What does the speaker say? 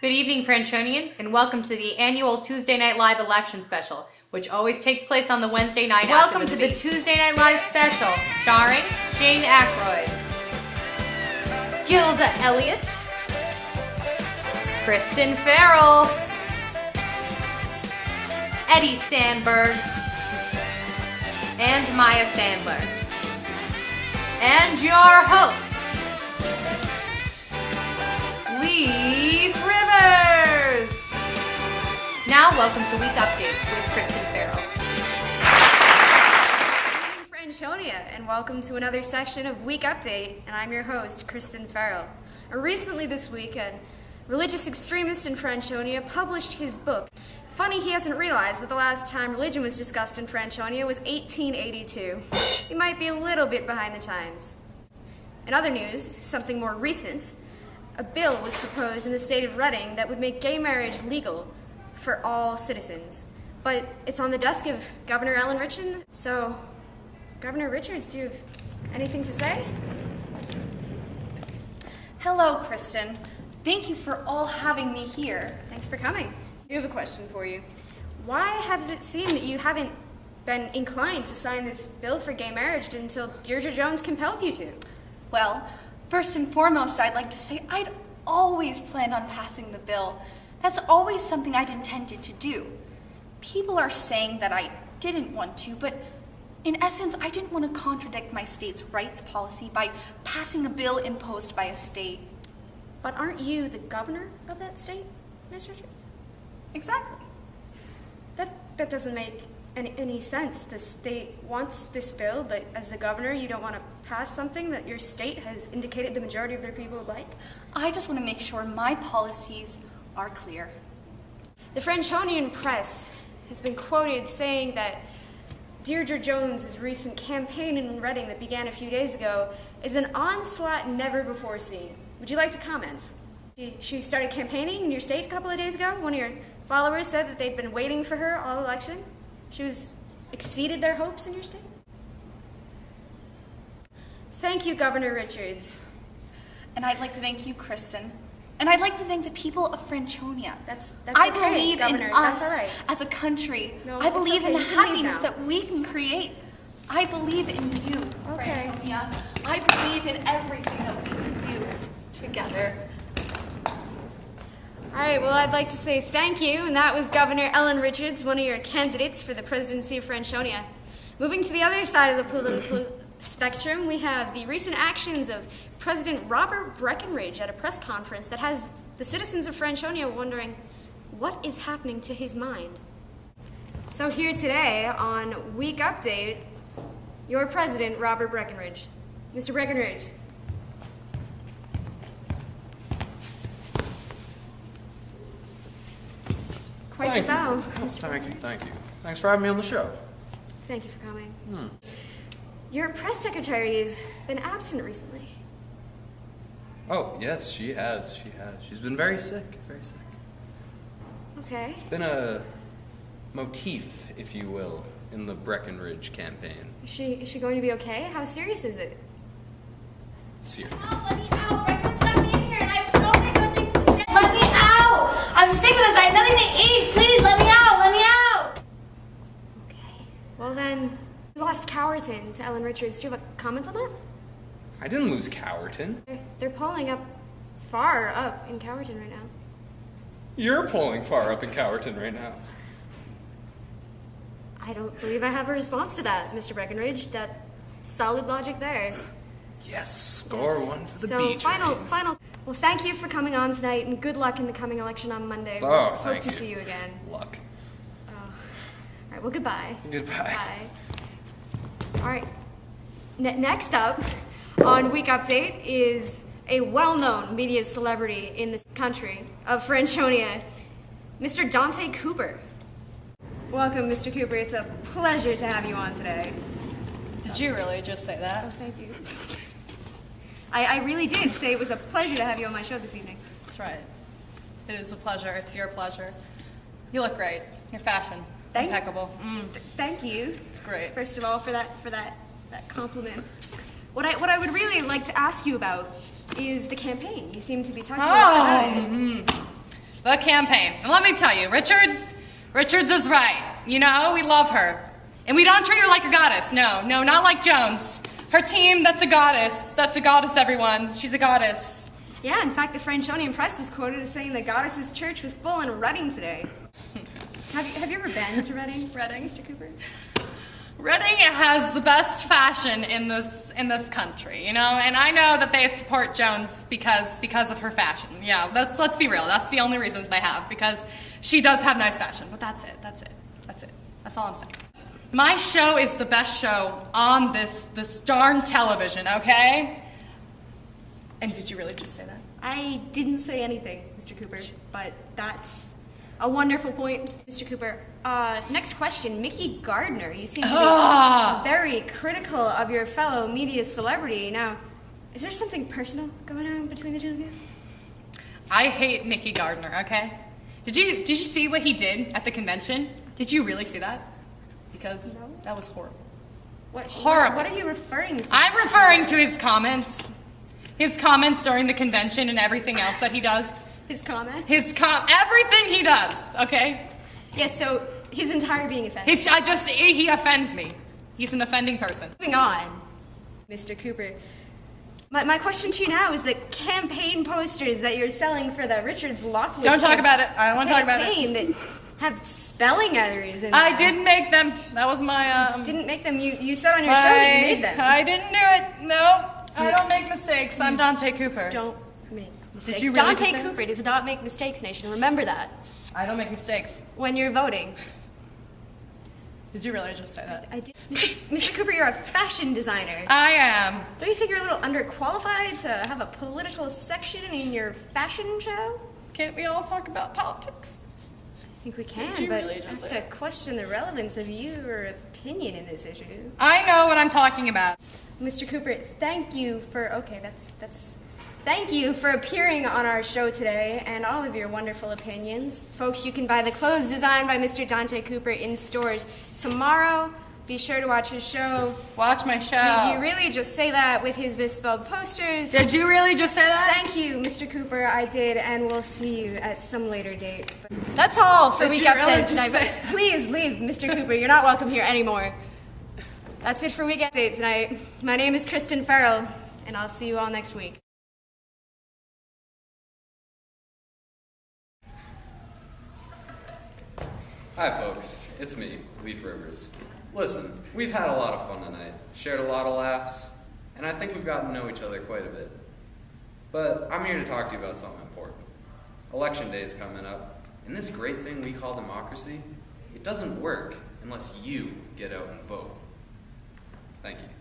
Good evening, Franchonians, and welcome to the annual Tuesday Night Live election special, which always takes place on the Wednesday night after the debate. Welcome to the Tuesday Night Live special, starring Shane Aykroyd, Gilda Elliott, Kristen Farrell, Eddie Sandberg, and Maya Sandler. And your host, Leaf Rivers! Now, welcome to Week Update with Kristen Farrell. Good evening, Franchonia, and welcome to another section of Week Update, and I'm your host, Kristen Farrell. And recently this week, a religious extremist in Franchonia published his book. Funny he hasn't realized that the last time religion was discussed in Franchonia was 1882. He might be a little bit behind the times. In other news, something more recent, a bill was proposed in the state of Reading that would make gay marriage legal for all citizens. But it's on the desk of Governor Ellen Richards. So, Governor Richards, do you have anything to say? Hello, Kristen. Thank you for all having me here. Thanks for coming. I do have a question for you. Why has it seemed that you haven't been inclined to sign this bill for gay marriage until Deirdre Jones compelled you to? Well, first and foremost, I'd like to say I'd always planned on passing the bill. That's always something I'd intended to do. People are saying that I didn't want to, but in essence, I didn't want to contradict my state's rights policy by passing a bill imposed by a state. But aren't you the governor of that state, Ms. Richards? Exactly. That doesn't make any sense. The state wants this bill, but as the governor, you don't want to pass something that your state has indicated the majority of their people would like? I just want to make sure my policies are clear. The Franchonian press has been quoted saying that Deirdre Jones' recent campaign in Reading that began a few days ago is an onslaught never before seen. Would you like to comment? She started campaigning in your state a couple of days ago. One of your followers said that they'd been waiting for her all election. She exceeded their hopes in your state. Thank you, Governor Richards. And I'd like to thank you, Kristen. And I'd like to thank the people of Franchonia. That's I okay, believe Governor. in That's us all right. as a country. No, I believe okay. in the You can leave happiness now. that we can create. I believe in you, Okay. Franchonia. I believe in everything that we can do together. All right, well, I'd like to say thank you, and that was Governor Ellen Richards, one of your candidates for the presidency of Franchonia. Moving to the other side of the political spectrum, we have the recent actions of President Robert Breckinridge at a press conference that has the citizens of Franchonia wondering what is happening to his mind. So here today on Week Update, your president, Robert Breckinridge. Mr. Breckinridge. Quite the bow, Mr. Breckinridge. Thank you. Thanks for having me on the show. Thank you for coming. Your press secretary has been absent recently. Oh, yes, she has. She's been very sick, very sick. Okay. It's been a motif, if you will, in the Breckinridge campaign. Is she going to be okay? How serious is it? Serious. Let me out! Breckinridge, let me in here! I have so many good things to say! Let me out! I'm sick of this! I have nothing to eat! Please, let me out! Let me out! Okay. Well then, you lost Cowerton to Ellen Richards. Do you have a comment on that? I didn't lose Cowerton. They're polling up far up in Cowerton right now. You're polling far up in Cowerton right now. I don't believe I have a response to that, Mr. Breckinridge. That solid logic there. Yes, score Yes. one for the So beach. final. Well, thank you for coming on tonight, and good luck in the coming election on Monday. Oh, Hope thank to you. see you again. Luck. All right. Well, goodbye. Goodbye. Bye. All right. Next up on Week Update is a well-known media celebrity in this country of Franchonia, Mr. Dante Cooper. Welcome, Mr. Cooper. It's a pleasure to have you on today. Did you really just say Oh, that? thank you. I really did say it was a pleasure to have you on my show this evening. That's right. It is a pleasure. It's your pleasure. You look great. Your fashion, impeccable. Thank you. It's great. First of all, for that compliment. What I would really like to ask you about is the campaign. You seem to be talking about it. The campaign. And let me tell you, Richards is right. You know, we love her. And we don't treat her like a goddess. No, not like Jones. Her team, that's a goddess. That's a goddess, everyone. She's a goddess. Yeah, in fact, the Frenchonian Press was quoted as saying the goddess's church was full in Reading today. Have you ever been to Reading? Reading? Mr. Cooper? Reading has the best fashion in this country, you know, and I know that they support Jones because of her fashion. Yeah, let's be real. That's the only reason they have, because she does have nice fashion. But that's it. That's all I'm saying. My show is the best show on this darn television, okay? And did you really just say that? I didn't say anything, Mr. Cooper, but that's a wonderful point, Mr. Cooper. Next question, Mickey Gardner. You seem to be very critical of your fellow media celebrity. Now, is there something personal going on between the two of you? I hate Mickey Gardner, okay? Did you see what he did at the convention? Did you really see that? Because that was horrible. Horrible. What are you referring to? I'm referring to his comments. His comments during the convention and everything else that he does. His comment? Everything he does, okay? Yes, so his entire being offensive. He offends me. He's an offending person. Moving on, Mr. Cooper. My question to you now is the campaign posters that you're selling for the Richards Lockwood Don't talk about it. I don't want to talk about it. campaign that have spelling errors in them. I didn't make them. That was my, You didn't make them. You said on your show that you made them. I didn't do it. No, I don't make mistakes. I'm Dante Cooper. Don't make mistakes. Did you really Dante just say- Cooper does not make mistakes, Nation. Remember that I don't make mistakes. when you're voting. Did you really just say that? I did. Mr. Cooper, you're a fashion designer. I am. Don't you think you're a little underqualified to have a political section in your fashion show? Can't we all talk about politics? I think we can, Did you but really I just have say to question the relevance of your opinion in this issue. I know what I'm talking about. Mr. Cooper, thank you for thank you for appearing on our show today and all of your wonderful opinions. Folks, you can buy the clothes designed by Mr. Dante Cooper in stores tomorrow. Be sure to watch his show. Watch my show. Did you really just say that with his misspelled posters? Did you really just say that? Thank you, Mr. Cooper. I did, and we'll see you at some later date. That's all for Did Week you really Update just tonight. say- But please leave, Mr. Cooper. You're not welcome here anymore. That's it for Week Update tonight. My name is Kristen Farrell, and I'll see you all next week. Hi folks, it's me, Leaf Rivers. Listen, we've had a lot of fun tonight, shared a lot of laughs, and I think we've gotten to know each other quite a bit. But I'm here to talk to you about something important. Election day is coming up, and this great thing we call democracy, it doesn't work unless you get out and vote. Thank you.